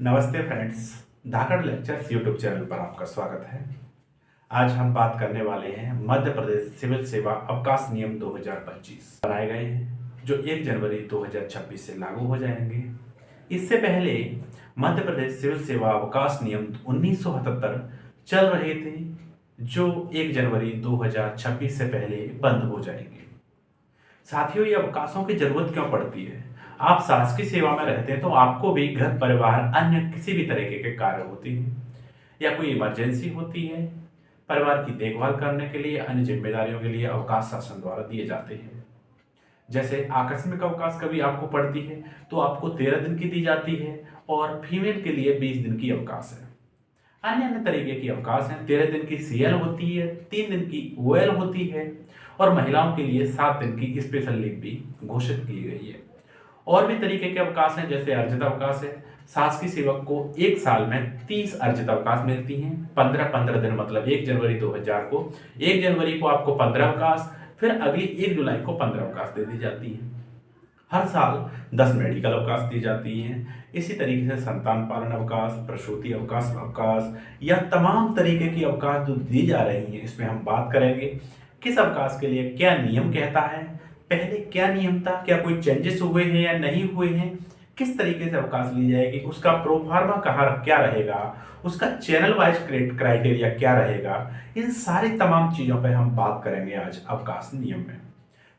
नमस्ते फ्रेंड्स। धाकड़ lectures YouTube channel पर आपका स्वागत है। आज हम बात करने वाले हैं मध्य प्रदेश सिविल सेवा अवकाश नियम 2025 बनाए गए हैं जो 1 जनवरी 2026 से लागू हो जाएंगे। इससे पहले मध्य प्रदेश सिविल सेवा अवकाश नियम 1977 चल रहे थे जो 1 जनवरी 2026 से पहले बंद हो जाएंगे। साथियों, ये अवकाशों की जरूरत क्यों पड़ती है? आप शासकीय सेवा में रहते हैं तो आपको भी घर परिवार अन्य किसी भी तरीके के कार्य होते हैं या कोई इमरजेंसी होती है। परिवार की देखभाल करने के लिए अन्य जिम्मेदारियों के लिए अवकाश शासन द्वारा दिए जाते हैं। जैसे आकस्मिक अवकाश कभी आपको पड़ती है तो आपको 13 दिन की दी जाती है और फीमेल के लिए 20 दिन की अवकाश है। अन्य अन्य तरीके की अवकाश हैं। 13 दिन की सीएल होती है, 3 दिन की ओएल होती है और महिलाओं के लिए 7 दिन की स्पेशल लीव भी घोषित की गई है। और भी तरीके के अवकाश हैं, जैसे अर्जित अवकाश है। शासकीय सेवक को एक साल में 30 अर्जित अवकाश मिलती हैं। 15-15 दिन, मतलब 1 जनवरी 2000 को 1 जनवरी को आपको 15 अवकाश, फिर अगली 1 जुलाई को 15 अवकाश दे दी जाती है। हर साल 10 मेडिकल अवकाश दी जाती हैं। इसी तरीके से संतान पालन अवकाश, प्रसूति अवकाश या तमाम तरीके की अवकाश जो दी जा रही हैं, इसमें हम बात करेंगे किस अवकाश के लिए क्या नियम कहता है, पहले क्या नियम था, क्या कोई चेंजेस हुए हैं या नहीं हुए हैं, किस तरीके से अवकाश ली जाएगी, उसका प्रोफार्मा कहाँ क्या रहेगा, उसका चैनल वाइज क्राइटेरिया क्या रहेगा। इन सारी तमाम चीज़ों पर हम बात करेंगे आज अवकाश नियम में।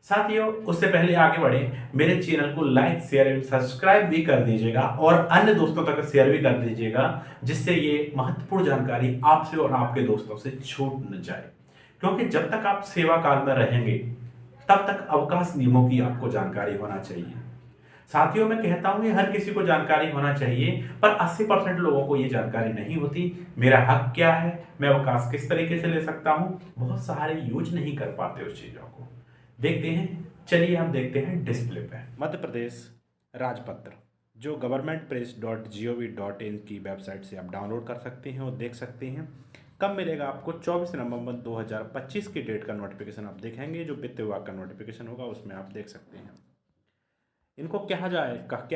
साथियों, उससे पहले आगे बढ़े, मेरे चैनल को लाइक शेयर एवं सब्सक्राइब भी कर दीजिएगा और अन्य दोस्तों तक शेयर भी कर दीजिएगा, जिससे ये महत्वपूर्ण जानकारी आपसे और आपके दोस्तों से छूट न जाए। क्योंकि जब तक आप सेवा काल में रहेंगे तब तक अवकाश नियमों की आपको जानकारी होना चाहिए। साथियों, मैं कहता हूं ये हर किसी को जानकारी होना चाहिए, पर 80% लोगों को ये जानकारी नहीं होती। मेरा हक क्या है, मैं अवकाश किस तरीके से ले सकता हूं, बहुत सारे यूज नहीं कर पाते उस चीजों को। देखते हैं, चलिए हम देखते हैं डिस्प्ले पे। मध्य प्रदेश राजपत्र जो governmentpress.gov.in की वेबसाइट से आप डाउनलोड कर सकते हैं और देख सकते हैं। कब मिलेगा आपको? 24 नवंबर 2025 की डेट का नोटिफिकेशन आप देखेंगे, जो वित्त विभाग का नोटिफिकेशन होगा उसमें आप देख सकते हैं। इनको क्या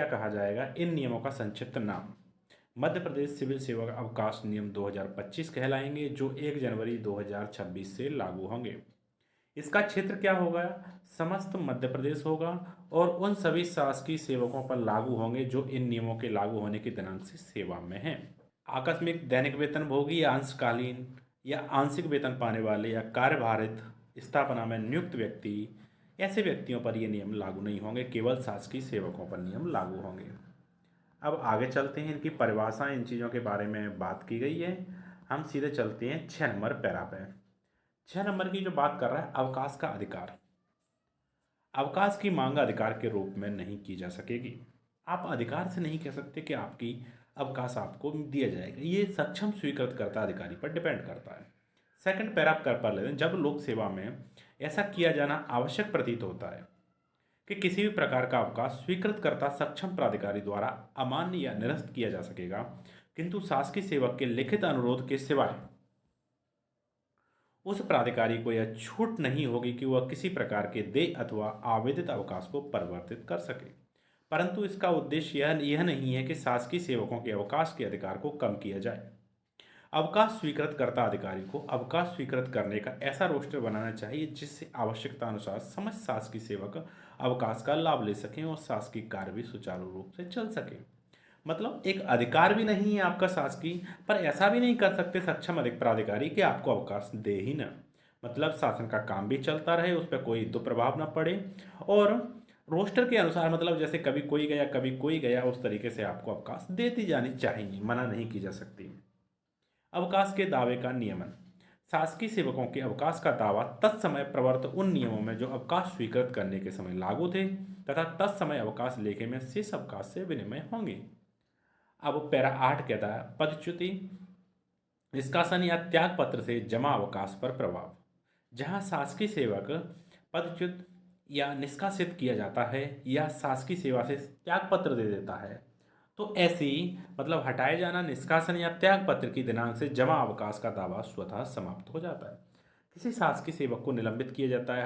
कहा जाएगा? इन नियमों का संक्षिप्त नाम मध्य प्रदेश सिविल सेवा अवकाश नियम 2025 कहलाएंगे, जो 1 जनवरी 2026 से लागू होंगे। इसका क्षेत्र क्या होगा? समस्त मध्य प्रदेश होगा और उन सभी शासकीय सेवकों पर लागू होंगे जो इन नियमों के लागू होने की दिनांक से सेवा में हैं। आकस्मिक दैनिक वेतनभोगी या अंशकालीन या आंशिक वेतन पाने वाले या कार्यभारित स्थापना में नियुक्त व्यक्ति, ऐसे व्यक्तियों पर ये नियम लागू नहीं होंगे, केवल शासकीय सेवकों पर नियम लागू होंगे। अब आगे चलते हैं, इनकी परिभाषा, इन चीज़ों के बारे में बात की गई है। हम सीधे चलते हैं 6 नंबर पैरा पे। 6 नंबर की जो बात कर रहा है, अवकाश का अधिकार। अवकाश की मांग अधिकार के रूप में नहीं की जा सकेगी। आप अधिकार से नहीं कह सकते कि आपकी अवकाश आपको दिया जाएगा, ये सक्षम स्वीकृतकर्ता अधिकारी पर डिपेंड करता है। सेकंड पैरा आप कर पा लेते हैं, जब लोक सेवा में ऐसा किया जाना आवश्यक प्रतीत होता है कि किसी भी प्रकार का अवकाश स्वीकृतकर्ता सक्षम प्राधिकारी द्वारा अमान्य या निरस्त किया जा सकेगा, किंतु शासकीय सेवक के लिखित अनुरोध के सिवाय उस प्राधिकारी को यह छूट नहीं होगी कि वह किसी प्रकार के देय अथवा आवेदित अवकाश को परिवर्तित कर सके। परंतु इसका उद्देश्य यह नहीं है कि शासकीय सेवकों के अवकाश के अधिकार को कम किया जाए। अवकाश स्वीकृतकर्ता अधिकारी को अवकाश स्वीकृत करने का ऐसा रोस्टर बनाना चाहिए जिससे आवश्यकता अनुसार समस्त शासकीय सेवक अवकाश का लाभ ले सकें और शासकीय कार्य भी सुचारू रूप से चल सके। मतलब एक अधिकार भी नहीं है आपका शासकीय, पर ऐसा भी नहीं कर सकते सक्षम अधिक प्राधिकारी कि आपको अवकाश दे ही ना। मतलब शासन का काम भी चलता रहे, उस पर कोई दुष्प्रभाव ना पड़े और रोस्टर के अनुसार, मतलब जैसे कभी कोई गया कभी कोई गया, उस तरीके से आपको अवकाश देती जानी चाहिए, मना नहीं की जा सकती। अवकाश के दावे का नियमन। शासकीय सेवकों के अवकाश का दावा तत्समय प्रवर्त उन नियमों में जो अवकाश स्वीकृत करने के समय लागू थे तथा तत्समय अवकाश लेखे में शेष अवकाश से विनिमय होंगे। अब पैरा 8 कहता है पदच्युति, निष्कासन या त्याग पत्र से जमा अवकाश पर प्रभाव। जहां शासकीय सेवक पदच्युत या निष्कासित किया जाता है या शासकीय सेवा से त्याग पत्र दे देता है, तो ऐसी मतलब हटाए जाना, निष्कासन या त्याग पत्र की दिनांक से जमा अवकाश का दावा स्वतः समाप्त हो जाता है। किसी शासकीय सेवक को निलंबित किया जाता है,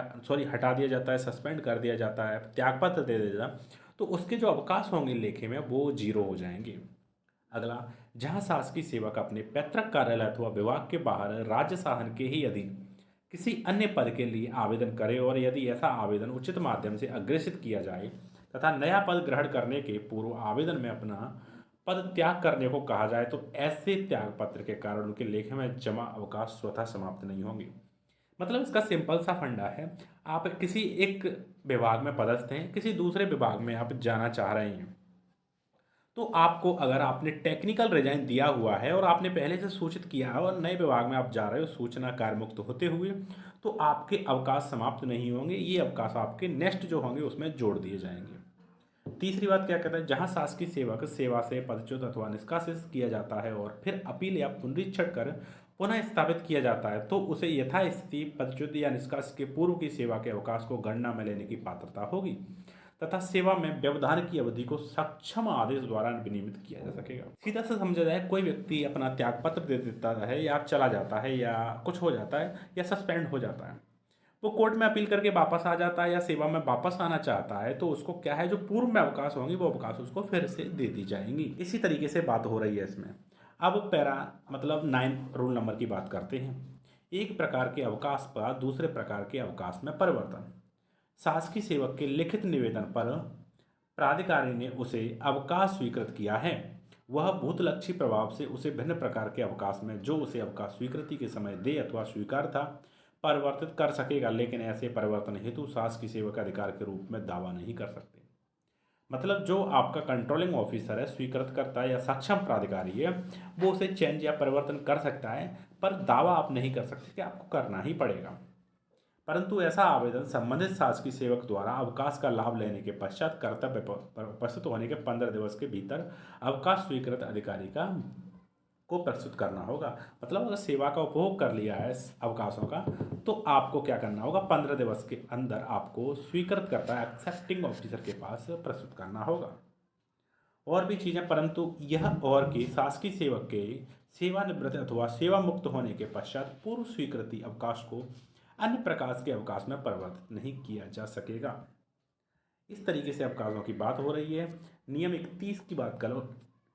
हटा दिया जाता है, सस्पेंड कर दिया जाता है, त्यागपत्र दे दिया जाता है, तो उसके जो अवकाश होंगे लेखे में वो जीरो हो जाएंगे। अगला, जहां शासकीय सेवक अपने पैतृक कार्यालय अथवा विभाग के बाहर राज्य शासन के ही अधीन किसी अन्य पद के लिए आवेदन करे और यदि ऐसा आवेदन उचित माध्यम से अग्रेसित किया जाए तथा नया पद ग्रहण करने के पूर्व आवेदन में अपना पद त्याग करने को कहा जाए तो ऐसे त्याग पत्र के कारण उनके लेखे में जमा अवकाश स्वतः समाप्त नहीं होंगे। मतलब इसका सिंपल सा फंडा है, आप किसी एक विभाग में पदस्थ हैं, किसी दूसरे विभाग में आप जाना चाह रहे हैं, तो आपको, अगर आपने टेक्निकल रिजाइन दिया हुआ है और आपने पहले से सूचित किया है और नए विभाग में आप जा रहे हो सूचना कार्य मुक्त होते हुए, तो आपके अवकाश समाप्त नहीं होंगे, ये अवकाश आपके नेक्स्ट जो होंगे उसमें जोड़ दिए जाएंगे। तीसरी बात क्या कहता है, जहां शासकीय सेवक सेवा से पदच्युत अथवा निष्कासित किया जाता है और फिर अपील या पुनरीक्षण कर पुनः स्थापित किया जाता है तो उसे यथास्थिति पदच्युत या निष्कासित के पूर्व की सेवा के अवकाश को गणना में लेने की पात्रता होगी तथा सेवा में व्यवधान की अवधि को सक्षम आदेश द्वारा विनियमित किया जा सकेगा। सीधा से समझा जाए, कोई व्यक्ति अपना त्यागपत्र दे देता है या चला जाता है या कुछ हो जाता है या सस्पेंड हो जाता है, वो कोर्ट में अपील करके वापस आ जाता है या सेवा में वापस आना चाहता है, तो उसको क्या है, जो पूर्व में अवकाश होंगे वो अवकाश उसको फिर से दे दी जाएंगी। इसी तरीके से बात हो रही है इसमें। अब पैरा मतलब 9 रूल नंबर की बात करते हैं। एक प्रकार के अवकाश पर दूसरे प्रकार के अवकाश में परिवर्तन। शासकीय सेवक के लिखित निवेदन पर प्राधिकारी ने उसे अवकाश स्वीकृत किया है, वह भूतलक्षी प्रभाव से उसे भिन्न प्रकार के अवकाश में जो उसे अवकाश स्वीकृति के समय दे अथवा स्वीकार था परिवर्तित कर सकेगा, लेकिन ऐसे परिवर्तन हेतु शासकीय सेवक अधिकार के रूप में दावा नहीं कर सकते। मतलब जो आपका कंट्रोलिंग ऑफिसर है, स्वीकृत करता है या सक्षम प्राधिकारी है, वो उसे चेंज या परिवर्तन कर सकता है, पर दावा आप नहीं कर सकते कि आपको करना ही पड़ेगा। परंतु ऐसा आवेदन संबंधित शासकीय सेवक द्वारा अवकाश का लाभ लेने के पश्चात कर्तव्य पर उपस्थित होने के 15 दिवस के भीतर अवकाश स्वीकृत अधिकारी को प्रस्तुत करना होगा। मतलब अगर सेवा का उपभोग कर लिया है अवकाशों का, तो आपको क्या करना होगा, 15 दिवस के अंदर आपको स्वीकृत करता है एक्सेप्टिंग ऑफिसर के पास प्रस्तुत करना होगा। और भी चीज़ें, परंतु यह और कि शासकीय सेवक के सेवानिवृत्त अथवा सेवा मुक्त होने के पश्चात पूर्व स्वीकृति अवकाश को अन्य प्रकार के अवकाश में परिवर्तित नहीं किया जा सकेगा। इस तरीके से अवकाशों की बात हो रही है। नियम 31 की बात करो।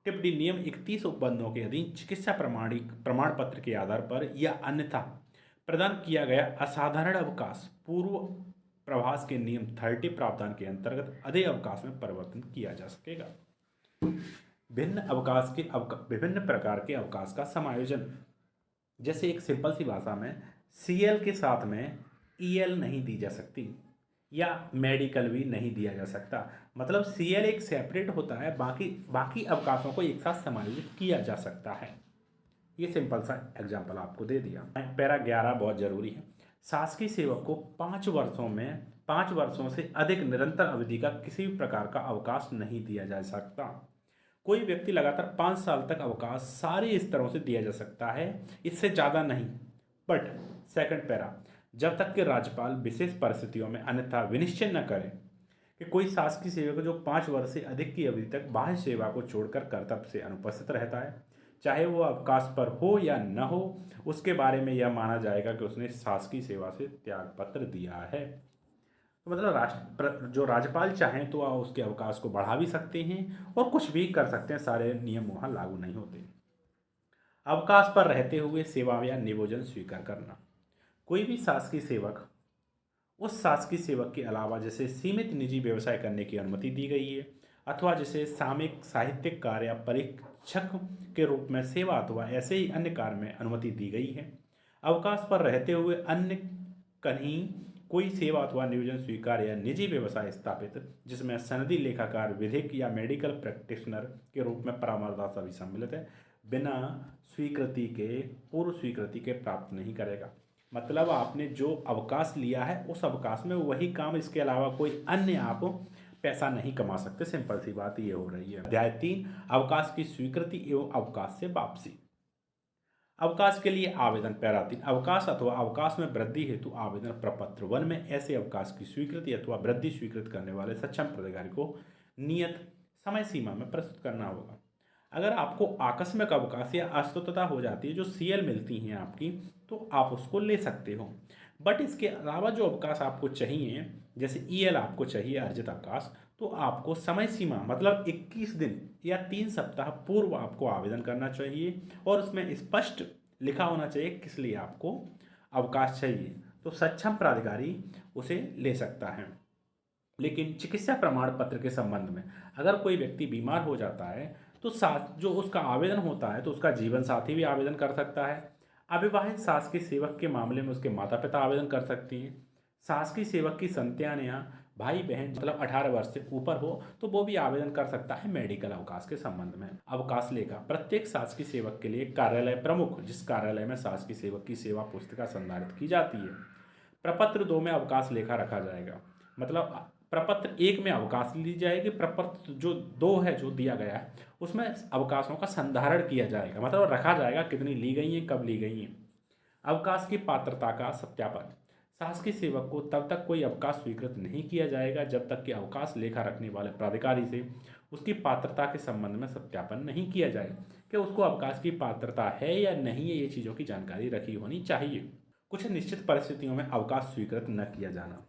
टिप्पणी, नियम 31 उपबंधों के अधीन चिकित्सा प्रमाण पत्र के आधार पर या अन्यथा प्रदान किया गया असाधारण अवकाश पूर्व प्रभास के नियम 30 प्रावधान के अंतर्गत अधे अवकाश में परिवर्तन किया जा सकेगा। विभिन्न प्रकार के अवकाश का समायोजन, जैसे एक सिंपल सी भाषा में सीएल के साथ में ईएल नहीं दी जा सकती या मेडिकल भी नहीं दिया जा सकता। मतलब सीएल एक सेपरेट होता है, बाकी अवकाशों को एक साथ समायोजित किया जा सकता है। ये सिंपल सा एग्जांपल आपको दे दिया। पैरा 11 बहुत जरूरी है। शासकीय सेवक को 5 वर्षों से अधिक निरंतर अवधि का किसी भी प्रकार का अवकाश नहीं दिया जा सकता। कोई व्यक्ति लगातार 5 साल तक अवकाश सारे स्तरों से दिया जा सकता है, इससे ज़्यादा नहीं। बट सेकंड पैरा, जब तक कि राज्यपाल विशेष परिस्थितियों में अन्यथा विनिश्चय न करे कि कोई शासकीय सेवक जो 5 वर्ष से अधिक की अवधि तक बाह्य सेवा को छोड़कर कर्तव्य से अनुपस्थित रहता है, चाहे वो अवकाश पर हो या न हो, उसके बारे में यह माना जाएगा कि उसने शासकीय सेवा से त्यागपत्र दिया है। तो मतलब जो राज्यपाल चाहें तो उसके अवकाश को बढ़ा भी सकते हैं और कुछ भी कर सकते हैं, सारे नियम वहाँ लागू नहीं होते। अवकाश पर रहते हुए सेवा या नियोजन स्वीकार करना। कोई भी शासकीय सेवक उस शासकीय सेवक के अलावा जैसे सीमित निजी व्यवसाय करने की अनुमति दी गई है अथवा जैसे सामयिक साहित्यिक कार्य या परीक्षक के रूप में सेवा अथवा ऐसे ही अन्य कार्य में अनुमति दी गई है, अवकाश पर रहते हुए अन्य कहीं कोई सेवा अथवा नियोजन स्वीकार या निजी व्यवसाय स्थापित जिसमें सनदी लेखाकार, विधिक या मेडिकल प्रैक्टिशनर के रूप में परामर्शदाता भी सम्मिलित है, बिना स्वीकृति के पूर्व स्वीकृति के प्राप्त नहीं करेगा। मतलब आपने जो अवकाश लिया है उस अवकाश में वही काम, इसके अलावा कोई अन्य आप पैसा नहीं कमा सकते। सिंपल सी बात ये हो रही है। अध्याय 3, अवकाश की स्वीकृति एवं अवकाश से वापसी। अवकाश के लिए आवेदन। पैरा 3, अवकाश अथवा अवकाश में वृद्धि हेतु आवेदन प्रपत्र 1 में ऐसे अवकाश की स्वीकृति अथवा वृद्धि स्वीकृत करने वाले सक्षम प्राधिकारी को नियत समय सीमा में प्रस्तुत करना होगा। अगर आपको आकस्मिक अवकाश या अस्वस्थता हो जाती है, जो सीएल मिलती हैं आपकी, तो आप उसको ले सकते हो। बट इसके अलावा जो अवकाश आपको चाहिए, जैसे ईएल आपको चाहिए अर्जित अवकाश, तो आपको समय सीमा मतलब 21 दिन या 3 सप्ताह पूर्व आपको आवेदन करना चाहिए और उसमें स्पष्ट लिखा होना चाहिए किस लिए आपको अवकाश चाहिए, तो सक्षम प्राधिकारी उसे ले सकता है। लेकिन चिकित्सा प्रमाण पत्र के संबंध में अगर कोई व्यक्ति बीमार हो जाता है तो साथ जो उसका आवेदन होता है तो उसका जीवन साथी भी आवेदन कर सकता है। अविवाहित शासकीय सेवक के मामले में उसके माता पिता आवेदन कर सकती हैं। शासकीय सेवक की संतान या भाई बहन मतलब 18 वर्ष से ऊपर हो तो वो भी आवेदन कर सकता है मेडिकल अवकाश के संबंध में। अवकाश लेखा प्रत्येक शासकीय सेवक के लिए कार्यालय प्रमुख जिस कार्यालय में शासकीय सेवक की सेवा पुस्तिका संधारित की जाती है, प्रपत्र 2 में अवकाश लेखा रखा जाएगा। मतलब प्रपत्र 1 में अवकाश ली जाएगी, प्रपत्र जो 2 है जो दिया गया है उसमें अवकाशों का संधारण किया जाएगा, मतलब रखा जाएगा कितनी ली गई हैं, कब ली गई हैं। अवकाश की पात्रता का सत्यापन, शासकीय सेवक को तब तक कोई अवकाश स्वीकृत नहीं किया जाएगा जब तक कि अवकाश लेखा रखने वाले प्राधिकारी से उसकी पात्रता के संबंध में सत्यापन नहीं किया जाए कि उसको अवकाश की पात्रता है या नहीं है। ये चीज़ों की जानकारी रखी होनी चाहिए। कुछ निश्चित परिस्थितियों में अवकाश स्वीकृत न किया जाना,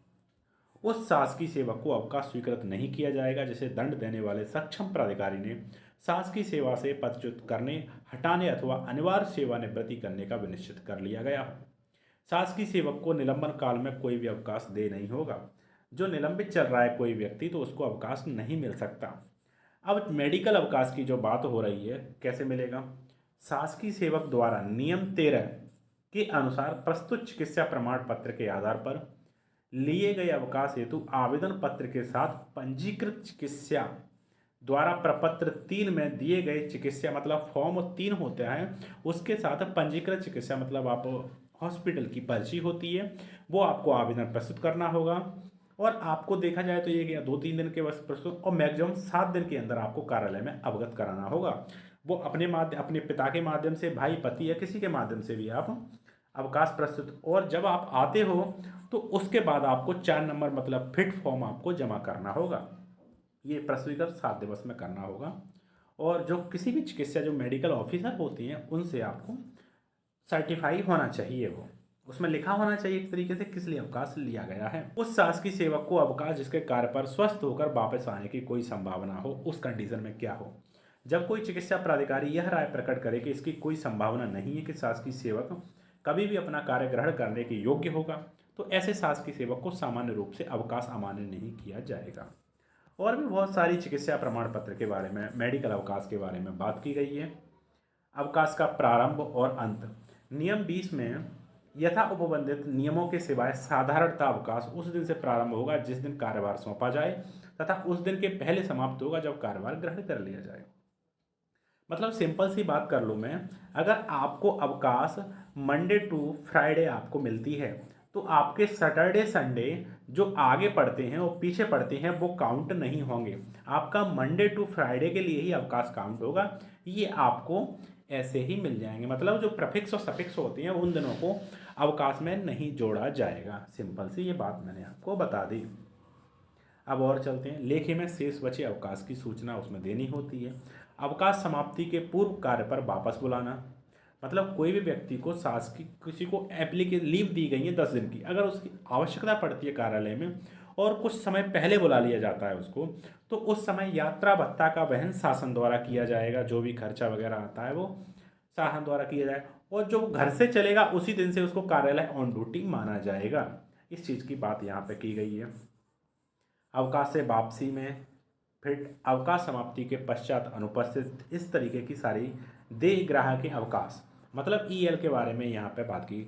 उस शासकीय सेवक को अवकाश स्वीकृत नहीं किया जाएगा जिसे दंड देने वाले सक्षम प्राधिकारी ने शासकीय सेवा से पदच्युत करने, हटाने अथवा अनिवार्य सेवानिवृत्ति करने का विनिश्चित कर लिया गया हो। शासकीय सेवक को निलंबन काल में कोई भी अवकाश दे नहीं होगा। जो निलंबित चल रहा है कोई व्यक्ति तो उसको अवकाश नहीं मिल सकता। अब मेडिकल अवकाश की जो बात हो रही है कैसे मिलेगा, शासकीय सेवक द्वारा नियम 13 के अनुसार प्रस्तुत चिकित्सा प्रमाण पत्र के आधार पर लिए गए अवकाश हेतु आवेदन पत्र के साथ पंजीकृत चिकित्सा द्वारा प्रपत्र 3 में दिए गए चिकित्सा मतलब फॉर्म 3 होता है उसके साथ पंजीकृत चिकित्सा मतलब आप हॉस्पिटल की पर्ची होती है वो आपको आवेदन प्रस्तुत करना होगा। और आपको देखा जाए तो ये 2-3 दिन के बस प्रस्तुत और मैक्सिमम 7 दिन के अंदर आपको कार्यालय में अवगत कराना होगा। वो अपने पिता के माध्यम से, भाई, पति या किसी के माध्यम से भी आप अवकाश प्रस्तुत, और जब आप आते हो तो उसके बाद आपको 4 नंबर मतलब फिट फॉर्म आपको जमा करना होगा। ये प्रस्तुतिकरण 7 दिवस में करना होगा। और जो किसी भी चिकित्सा जो मेडिकल ऑफिसर होती हैं उनसे आपको सर्टिफाई होना चाहिए, वो उसमें लिखा होना चाहिए एक तरीके से किस लिए अवकाश लिया गया है। उस शासकीय सेवक को अवकाश जिसके कार्य पर स्वस्थ होकर वापस आने की कोई संभावना हो उस कंडीशन में क्या हो, जब कोई चिकित्सा प्राधिकारी यह राय प्रकट करे कि इसकी कोई संभावना नहीं है कि शासकीय सेवक कभी भी अपना कार्य ग्रहण करने के योग्य होगा तो ऐसे शासकीय सेवक को सामान्य रूप से अवकाश अमान्य नहीं किया जाएगा। और भी बहुत सारी चिकित्सा प्रमाण पत्र के बारे में, मेडिकल अवकाश के बारे में बात की गई है। अवकाश का प्रारंभ और अंत, नियम 20 में यथा उपबंधित नियमों के सिवाय साधारणतः अवकाश उस दिन से प्रारंभ होगा जिस दिन कार्यभार सौंपा जाए तथा उस दिन के पहले समाप्त होगा जब कार्यभार ग्रहण कर लिया जाए। मतलब सिंपल सी बात कर लूँ मैं, अगर आपको अवकाश मंडे टू फ्राइडे आपको मिलती है तो आपके सैटरडे संडे जो आगे पड़ते हैं और पीछे पड़ते हैं वो काउंट नहीं होंगे। आपका मंडे टू फ्राइडे के लिए ही अवकाश काउंट होगा। ये आपको ऐसे ही मिल जाएंगे, मतलब जो प्रीफिक्स और सफिक्स होते हैं उन दिनों को अवकाश में नहीं जोड़ा जाएगा। सिंपल सी ये बात मैंने आपको बता दी। अब और चलते हैं। लेखे में शेष बचे अवकाश की सूचना उसमें देनी होती है। अवकाश समाप्ति के पूर्व कार्य पर वापस बुलाना, मतलब कोई भी व्यक्ति को शासकीय किसी को लीव दी गई है 10 दिन की, अगर उसकी आवश्यकता पड़ती है कार्यालय में और कुछ समय पहले बुला लिया जाता है उसको, तो उस समय यात्रा भत्ता का वहन शासन द्वारा किया जाएगा। जो भी खर्चा वगैरह आता है वो शासन द्वारा किया जाएगा और जो घर से चलेगा उसी दिन से उसको कार्यालय ऑन ड्यूटी माना जाएगा। इस चीज़ की बात यहाँ पे की गई है। अवकाश से वापसी में फिर अवकाश समाप्ति के पश्चात अनुपस्थित, इस तरीके की सारी देय ग्राहक के अवकाश मतलब ईएल के बारे में यहाँ पे बात की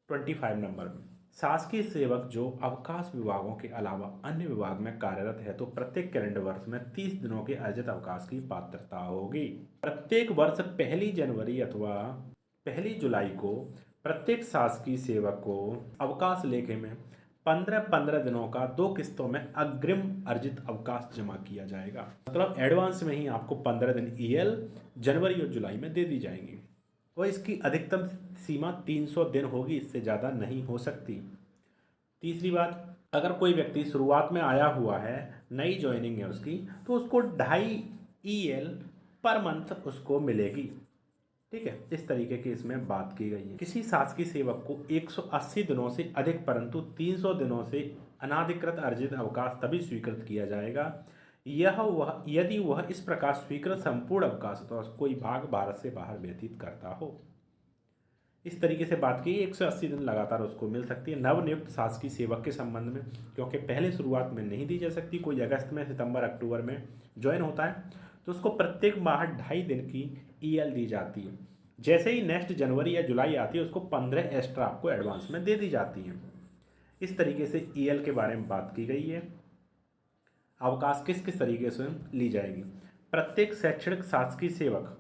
25 नंबर में। शासकीय सेवक जो अवकाश विभागों के अलावा अन्य विभाग में कार्यरत है तो प्रत्येक कैलेंडर वर्ष में 30 दिनों के अर्जित अवकाश की पात्रता होगी। प्रत्येक वर्ष 1 जनवरी अथवा 1 जुलाई को प्रत्येक शासकीय सेवक को अवकाश लेखे में 15-15 दिनों का 2 किस्तों में अग्रिम अर्जित अवकाश जमा किया जाएगा। मतलब एडवांस में ही आपको 15 दिन ईएल जनवरी और जुलाई में दे दी जाएंगी और इसकी अधिकतम सीमा 300 दिन होगी, इससे ज़्यादा नहीं हो सकती। तीसरी बात, अगर कोई व्यक्ति शुरुआत में आया हुआ है, नई ज्वाइनिंग है उसकी, तो उसको 2.5 ईएल पर मंथ उसको मिलेगी। ठीक है, इस तरीके की इसमें बात की गई है। किसी शासकीय सेवक को 180 दिनों से अधिक परंतु 300 दिनों से अनाधिकृत अर्जित अवकाश तभी स्वीकृत किया जाएगा यदि वह इस प्रकार स्वीकृत संपूर्ण अवकाश तो कोई भाग भारत से बाहर व्यतीत करता हो। इस तरीके से बात की 180 दिन लगातार उसको मिल सकती है। नवनियुक्त शासकीय सेवक के संबंध में, क्योंकि पहले शुरुआत में नहीं दी जा सकती, कोई अगस्त में, सितंबर, अक्टूबर में ज्वाइन होता है तो उसको प्रत्येक माह 2.5 दिन की ईएल दी जाती है। जैसे ही नेक्स्ट जनवरी या जुलाई आती है उसको 15 एक्स्ट्रा आपको एडवांस में दे दी जाती है। इस तरीके से ईएल के बारे में बात की गई है। अवकाश किस किस तरीके से ली जाएगी। प्रत्येक शैक्षणिक शासकीय सेवक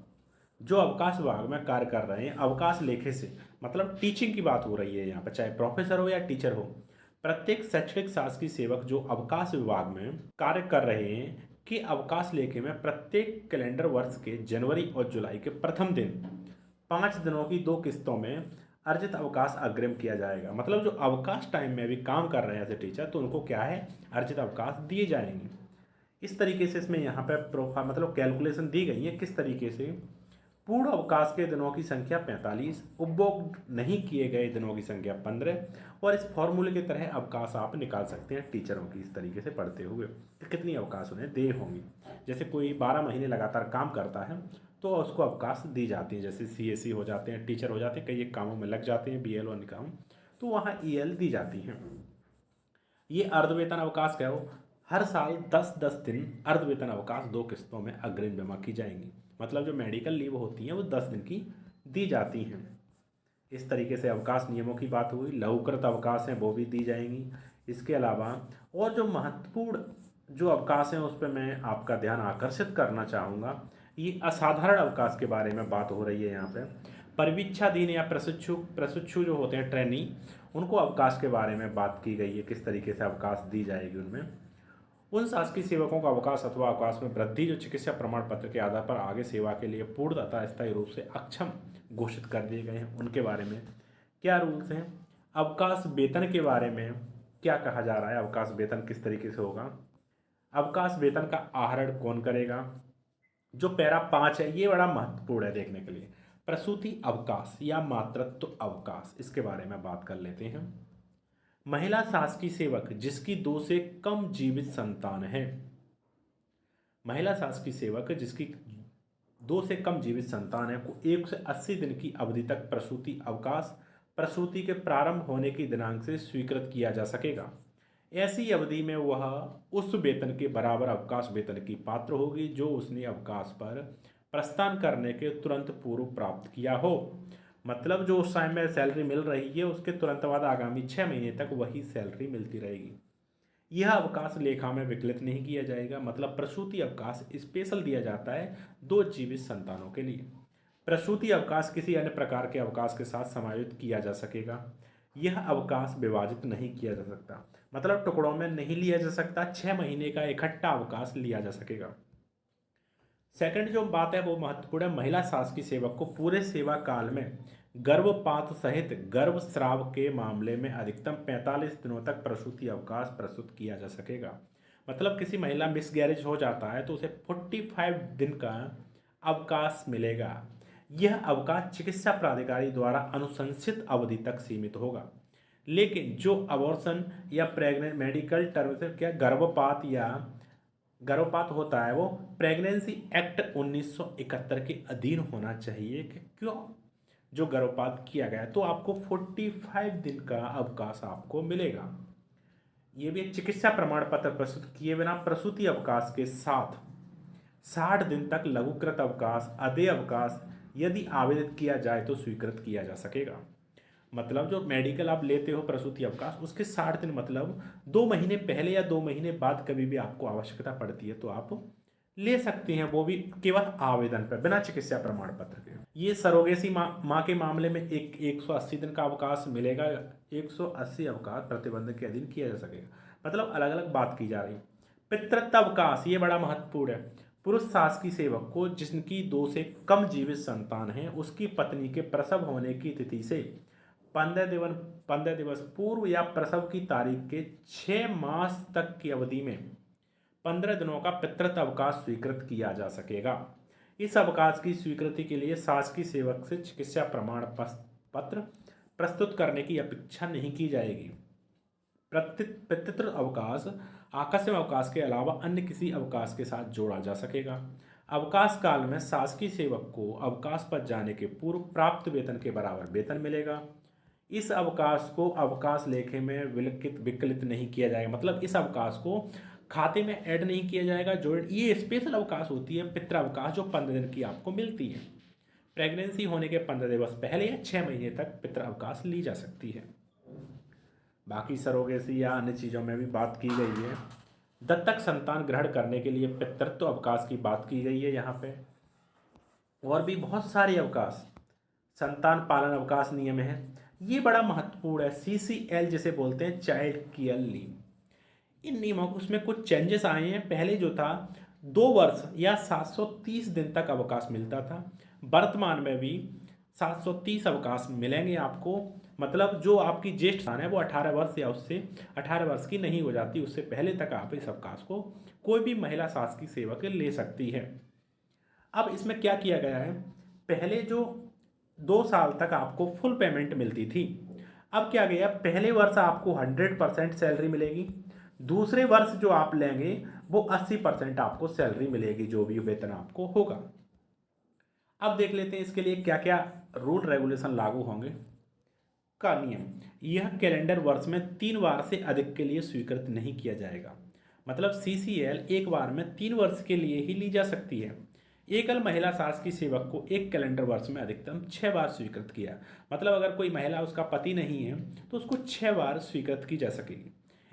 जो अवकाश विभाग में कार्य कर रहे हैं, अवकाश लेखे से मतलब टीचिंग की बात हो रही है यहाँ पर, चाहे प्रोफेसर हो या टीचर हो, प्रत्येक शैक्षणिक शासकीय सेवक जो अवकाश विभाग में कार्य कर रहे हैं कि अवकाश लेखे में प्रत्येक कैलेंडर वर्ष के जनवरी और जुलाई के प्रथम दिन 5 दिनों की 2 किस्तों में अर्जित अवकाश अग्रिम किया जाएगा। मतलब जो अवकाश टाइम में भी काम कर रहे हैं एज ए टीचर, तो उनको क्या है, अर्जित अवकाश दिए जाएंगे। इस तरीके से इसमें यहाँ पे प्रोफाइल मतलब कैलकुलेशन दी गई है किस तरीके से। पूर्ण अवकाश के दिनों की संख्या 45, उपभोग नहीं किए गए दिनों की संख्या 15, और इस फॉर्मूले की तरह अवकाश आप निकाल सकते हैं टीचरों की इस तरीके से पढ़ते हुए कि कितनी अवकाश उन्हें दे होंगी। जैसे कोई 12 महीने लगातार काम करता है तो उसको अवकाश दी जाती है, जैसे सीएससी हो जाते हैं, टीचर हो जाते हैं, कई एक कामों में लग जाते हैं, बीएलओ काम, तो वहाँ ईएल दी जाती हैं। ये अर्धवेतन अवकाश क्या हो, हर साल 10-10 दिन अर्धवेतन अवकाश 2 किस्तों में अग्रिम जमा की जाएंगी। मतलब जो मेडिकल लीव होती हैं वो 10 दिन की दी जाती हैं। इस तरीके से अवकाश नियमों की बात हुई। लघुकृत अवकाश हैं वो भी दी जाएंगी। इसके अलावा और जो महत्वपूर्ण जो अवकाश हैं उस पर मैं आपका ध्यान आकर्षित करना चाहूँगा। ये असाधारण अवकाश के बारे में बात हो रही है यहाँ पे। परिवीक्षाधीन या प्रशिक्षु जो होते हैं ट्रेनी, उनको अवकाश के बारे में बात की गई है, किस तरीके से अवकाश दी जाएगी उनमें। उन शासकीय सेवकों का अवकाश अथवा अवकाश में वृद्धि जो चिकित्सा प्रमाण पत्र के आधार पर आगे सेवा के लिए पूर्ण तथा स्थायी रूप से अक्षम घोषित कर दिए गए हैं, उनके बारे में क्या रूल्स हैं। अवकाश वेतन के बारे में क्या कहा जा रहा है, अवकाश वेतन किस तरीके से होगा, अवकाश वेतन का आहरण कौन करेगा। जो पैरा 5 है ये बड़ा महत्वपूर्ण है देखने के लिए। प्रसूति अवकाश या मातृत्व अवकाश, इसके बारे में बात कर लेते हैं। महिला शासकीय सेवक जिसकी 2 से कम जीवित संतान है, महिला शासकीय सेवक जिसकी 2 से कम जीवित संतान है को 180 दिन की अवधि तक प्रसूति अवकाश प्रसूति के प्रारंभ होने की दिनांक से स्वीकृत किया जा सकेगा। ऐसी अवधि में वह उस वेतन के बराबर अवकाश वेतन की पात्र होगी जो उसने अवकाश पर प्रस्थान करने के तुरंत पूर्व प्राप्त किया हो। मतलब जो उस टाइम में सैलरी मिल रही है उसके तुरंत बाद आगामी 6 महीने तक वही सैलरी मिलती रहेगी। यह अवकाश लेखा में विकलित नहीं किया जाएगा। मतलब प्रसूति अवकाश स्पेशल दिया जाता है 2 जीवित संतानों के लिए। प्रसूति अवकाश किसी अन्य प्रकार के अवकाश के साथ समायोजित किया जा सकेगा। यह अवकाश विभाजित नहीं किया जा सकता, मतलब टुकड़ों में नहीं लिया जा सकता। 6 महीने का इकट्ठा अवकाश लिया जा सकेगा। सेकंड जो बात है वो महत्वपूर्ण है। महिला शासकीय सेवक को पूरे सेवा काल में गर्भपात सहित गर्भस्राव के मामले में अधिकतम 45 दिनों तक प्रसूति अवकाश प्रस्तुत किया जा सकेगा। मतलब किसी महिला मिसगैरेज हो जाता है तो उसे 45 दिन का अवकाश मिलेगा। यह अवकाश चिकित्सा प्राधिकारी द्वारा अनुशंसित अवधि तक सीमित होगा। लेकिन जो अबॉर्शन या प्रेग्नेंट मेडिकल टर्म से क्या गर्भपात होता है वो प्रेगनेंसी एक्ट 1971 के अधीन होना चाहिए कि क्यों जो गर्भपात किया गया तो आपको 45 दिन का अवकाश आपको मिलेगा। ये भी एक चिकित्सा प्रमाण पत्र प्रस्तुत किए बिना प्रसूति अवकाश के साथ 60 दिन तक लघुकृत अवकाश अदेय अवकाश यदि आवेदित किया जाए तो स्वीकृत किया जा सकेगा। मतलब जो मेडिकल आप लेते हो प्रसूति अवकाश उसके 60 दिन, मतलब 2 महीने पहले या 2 महीने बाद कभी भी आपको आवश्यकता पड़ती है तो आप ले सकते हैं, वो भी केवल आवेदन पर बिना चिकित्सा प्रमाण पत्र के। ये सरोगेसी माँ के मामले में 180 दिन का अवकाश मिलेगा। 180 अवकाश प्रतिबंध के अधीन किया जा सकेगा। मतलब अलग अलग बात की जा रही। पितृत्व अवकाश ये बड़ा महत्वपूर्ण है। पुरुष शासकीय सेवक को जिनकी 2 से कम जीवित संतान है उसकी पत्नी के प्रसव होने की तिथि से 15 दिवस पूर्व या प्रसव की तारीख के 6 मास तक की अवधि में 15 दिनों का पितृत्व अवकाश स्वीकृत किया जा सकेगा। इस अवकाश की स्वीकृति के लिए शासकीय सेवक से चिकित्सा प्रमाण पत्र प्रस्तुत करने की अपेक्षा नहीं की जाएगी। पितृत्व अवकाश आकस्मिक अवकाश के अलावा अन्य किसी अवकाश के साथ जोड़ा जा सकेगा। अवकाश काल में शासकीय सेवक को अवकाश पर जाने के पूर्व प्राप्त वेतन के बराबर वेतन मिलेगा। इस अवकाश को अवकाश लेखे में विकलित नहीं किया जाएगा, मतलब इस अवकाश को खाते में ऐड नहीं किया जाएगा। जो ये स्पेशल अवकाश होती है पितृ अवकाश, जो 15 दिन की आपको मिलती है। प्रेगनेंसी होने के 15 दिवस पहले या 6 महीने तक पितृ अवकाश ली जा सकती है। बाकी सरोगेसी या अन्य चीज़ों में भी बात की गई है। दत्तक संतान ग्रहण करने के लिए पितृत्व अवकाश की बात की गई है यहाँ पे। और भी बहुत सारे अवकाश, संतान पालन अवकाश नियम है, ये बड़ा महत्वपूर्ण है। CCL जिसे बोलते हैं चाइल्ड केयर लीव। इन नियमों को उसमें कुछ चेंजेस आए हैं। पहले जो था 2 वर्ष या 730 दिन तक अवकाश मिलता था, वर्तमान में भी 730 अवकाश मिलेंगे आपको। मतलब जो आपकी ज्येष्ठ स्थान है वो 18 वर्ष या उससे 18 वर्ष की नहीं हो जाती, उससे पहले तक आप इस अवकाश को कोई भी महिला शासकीय सेवक ले सकती है। अब इसमें क्या किया गया है, पहले जो 2 साल तक आपको फुल पेमेंट मिलती थी, अब क्या गया, पहले वर्ष आपको 100% सैलरी मिलेगी, दूसरे वर्ष जो आप लेंगे वो 80% आपको सैलरी मिलेगी, जो भी वेतन आपको होगा। अब देख लेते हैं इसके लिए क्या क्या रूल रेगुलेशन लागू होंगे। का नियम, यह कैलेंडर वर्ष में 3 बार से अधिक के लिए स्वीकृत नहीं किया जाएगा। मतलब CCL एक बार में 3 वर्ष के लिए ही ली जा सकती है। एकल महिला शासकीय सेवक को एक कैलेंडर वर्ष में अधिकतम 6 बार स्वीकृत किया। मतलब अगर कोई महिला, उसका पति नहीं है तो उसको 6 बार स्वीकृत की जा सकेगी।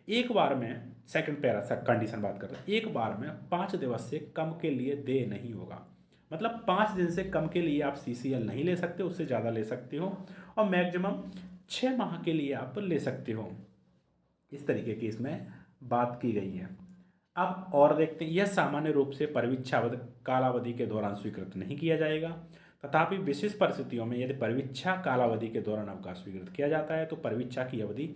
एक बार में, सेकंड पैरा कंडीशन बात करते हैं, एक बार में 5 दिवस से कम के लिए देय नहीं होगा। मतलब 5 दिन से कम के लिए आप CCL नहीं ले सकते, उससे ज़्यादा ले सकते हो, और मैक्सिमम 6 माह के लिए आप ले सकते हो। इस तरीके की इसमें बात की गई है। अब और देखते हैं, यह सामान्य रूप से परिवीक्षा कालावधि के दौरान स्वीकृत नहीं किया जाएगा। तथापि विशेष परिस्थितियों में यदि परिवीक्षा कालावधि के दौरान अवकाश स्वीकृत किया जाता है तो परिवीक्षा की अवधि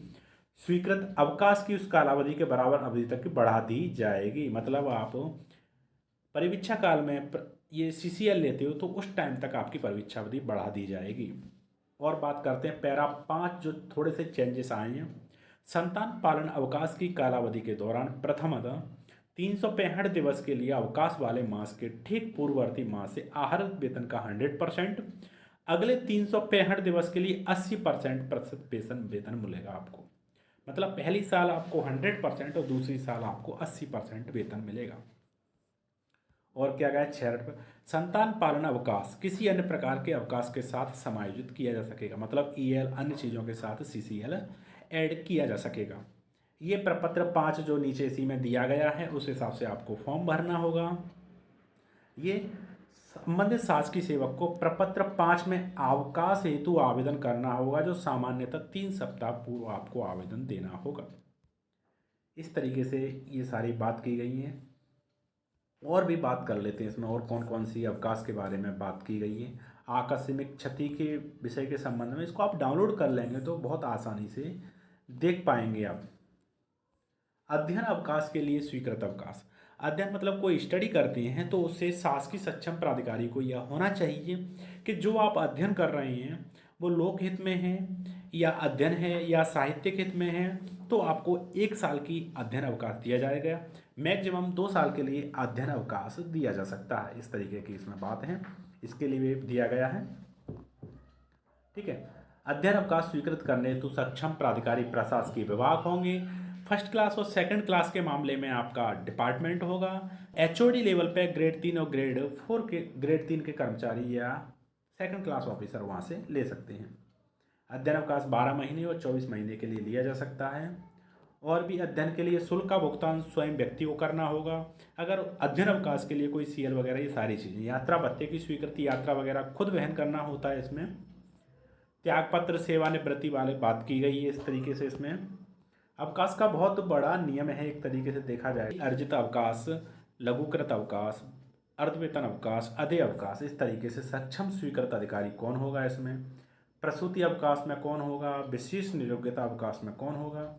स्वीकृत अवकाश की उस कालावधि के बराबर अवधि तक बढ़ा दी जाएगी। मतलब आप परिवीक्षा काल में ये CCL लेते हो तो उस टाइम तक आपकी परिवीक्षा अवधि बढ़ा दी जाएगी। और बात करते हैं पैरा 5, जो थोड़े से चेंजेस आए हैं। संतान पालन अवकाश की कालावधि के दौरान प्रथमतः 365 दिवस के लिए अवकाश वाले मास के ठीक पूर्ववर्ती मास से आहरित वेतन का 100%, अगले 365 दिवस के लिए 80% वेतन मिलेगा आपको। मतलब पहली साल आपको 100% और दूसरी साल आपको 80% वेतन मिलेगा। और क्या गया 6, संतान पालन अवकाश किसी अन्य प्रकार के अवकाश के साथ समायोजित किया जा सकेगा। मतलब EL अन्य चीज़ों के साथ CCL ऐड किया जा सकेगा। ये प्रपत्र 5 जो नीचे इसी में दिया गया है उस हिसाब से आपको फॉर्म भरना होगा। ये संबंधित शासकीय सेवक को प्रपत्र 5 में अवकाश हेतु आवेदन करना होगा, जो सामान्यतः 3 सप्ताह पूर्व आपको आवेदन देना होगा। इस तरीके से ये सारी बात की गई है। और भी बात कर लेते हैं इसमें, और कौन कौन सी अवकाश के बारे में बात की गई है। आकस्मिक क्षति के विषय के संबंध में इसको आप डाउनलोड कर लेंगे तो बहुत आसानी से देख पाएंगे आप। अध्ययन अवकाश के लिए स्वीकृत अवकाश, अध्ययन मतलब कोई स्टडी करते हैं तो उससे शासकीय सक्षम प्राधिकारी को यह होना चाहिए कि जो आप अध्ययन कर रहे हैं वो लोकहित में है या अध्ययन है या साहित्यिक हित में है, तो आपको 1 साल की अध्ययन अवकाश दिया जाएगा। मैक्सिमम 2 साल के लिए अध्ययन अवकाश दिया जा सकता है। इस तरीके की इसमें बात है, इसके लिए भी दिया गया है। ठीक है, अध्ययन अवकाश स्वीकृत करने हेतु सक्षम प्राधिकारी प्रशासकीय विभाग होंगे। फर्स्ट क्लास और सेकंड क्लास के मामले में आपका डिपार्टमेंट होगा। HOD लेवल पे ग्रेड 3 और ग्रेड 3 के कर्मचारी या सेकंड क्लास ऑफिसर वहाँ से ले सकते हैं। अध्ययन अवकाश 12 महीने और 24 महीने के लिए लिया जा सकता है। और भी अध्ययन के लिए शुल्क का भुगतान स्वयं व्यक्ति को करना होगा। अगर अध्ययन अवकाश के लिए कोई CL वगैरह, ये सारी चीज़ें, यात्रा भत्ते की स्वीकृति, यात्रा वगैरह खुद वहन करना होता है इसमें। त्यागपत्र सेवानिवृत्ति वाले बात की गई है। इस तरीके से इसमें अवकाश का बहुत बड़ा नियम है एक तरीके से देखा जाए। अर्जित अवकाश, लघुकृत अवकाश, अर्धवेतन अवकाश, अदेय अवकाश, इस तरीके से सक्षम स्वीकृत अधिकारी कौन होगा इसमें, प्रसूति अवकाश में कौन होगा, विशेष नियोग्यता अवकाश में कौन होगा,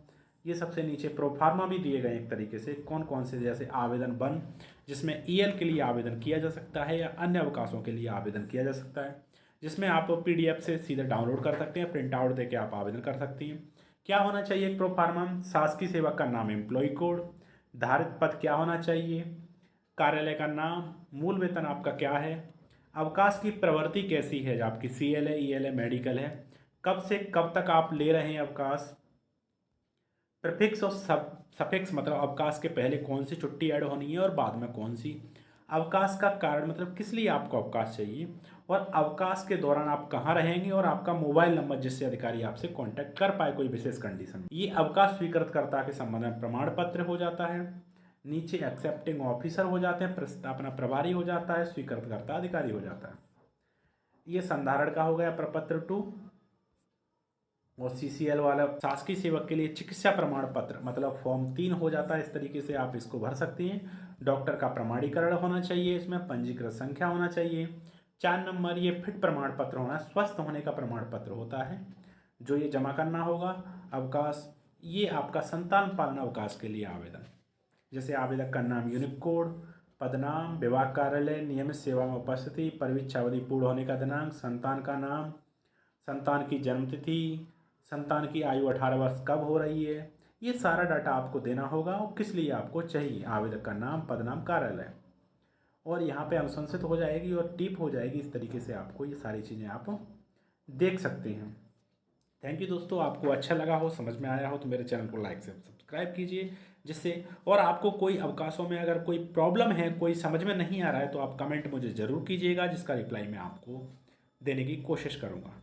ये सबसे नीचे प्रोफार्मा भी दिए गए एक तरीके से कौन कौन से, जैसे आवेदन 1 जिसमें EL के लिए आवेदन किया जा सकता है या अन्य अवकाशों के लिए आवेदन किया जा सकता है, जिसमें आप PDF से सीधे डाउनलोड कर सकते हैं, प्रिंट आउट देके आप आवेदन कर सकती हैं। क्या होना चाहिए प्रोफार्मा? शासकीय सेवक का नाम एम्प्लॉय कोड। धारित पद क्या होना चाहिए? कार्यालय का नाम। मूल वेतन आपका क्या है? अवकाश की प्रवृत्ति कैसी है? आपकी CL है, EL है, मेडिकल है। कब से कब तक आप ले रहे हैं अवकाश? प्रीफिक्स और सफिक्स मतलब अवकाश के पहले कौन सी छुट्टी ऐड होनी है और बाद में कौन सी। अवकाश का कारण मतलब किस लिए आपको अवकाश चाहिए, और अवकाश के दौरान आप कहाँ रहेंगे, और आपका मोबाइल नंबर जिससे अधिकारी आपसे कांटेक्ट कर पाए कोई विशेष कंडीशन में। ये अवकाश स्वीकृतकर्ता के संबंध में प्रमाण पत्र हो जाता है। नीचे एक्सेप्टिंग ऑफिसर हो जाते हैं, प्रस्तावना प्रभारी हो जाता है, स्वीकृतकर्ता अधिकारी हो जाता है। ये संधारण का हो गया प्रपत्र 2। और CCL वाला शासकीय सेवक के लिए चिकित्सा प्रमाण पत्र मतलब फॉर्म 3 हो जाता है। इस तरीके से आप इसको भर सकते हैं। डॉक्टर का प्रमाणीकरण होना चाहिए, इसमें पंजीकृत संख्या होना चाहिए। 4 नंबर ये फिट प्रमाण पत्र होना, स्वस्थ होने का प्रमाण पत्र होता है जो ये जमा करना होगा। अवकाश ये आपका संतान पालना अवकाश के लिए आवेदन, जैसे आवेदक का नाम, यूनिक कोड, पदनाम, विभाग कार्यालय, नियमित सेवा में उपस्थिति, परीक्षा अवधि पूर्ण होने का दिनांक, संतान का नाम, संतान की जन्मतिथि, संतान की आयु 18 वर्ष कब हो रही है, ये सारा डाटा आपको देना होगा और किस लिए आपको चाहिए। आवेदक का नाम, पदनाम, कार्यालय, और यहाँ पे अनुशंसित हो जाएगी और टिप हो जाएगी। इस तरीके से आपको ये सारी चीज़ें आप देख सकते हैं। थैंक यू दोस्तों, आपको अच्छा लगा हो, समझ में आया हो तो मेरे चैनल को लाइक से सब्सक्राइब कीजिए, जिससे और आपको कोई अवकाशों में अगर कोई प्रॉब्लम है, कोई समझ में नहीं आ रहा है तो आप कमेंट मुझे ज़रूर कीजिएगा, जिसका रिप्लाई मैं आपको देने की कोशिश करूँगा।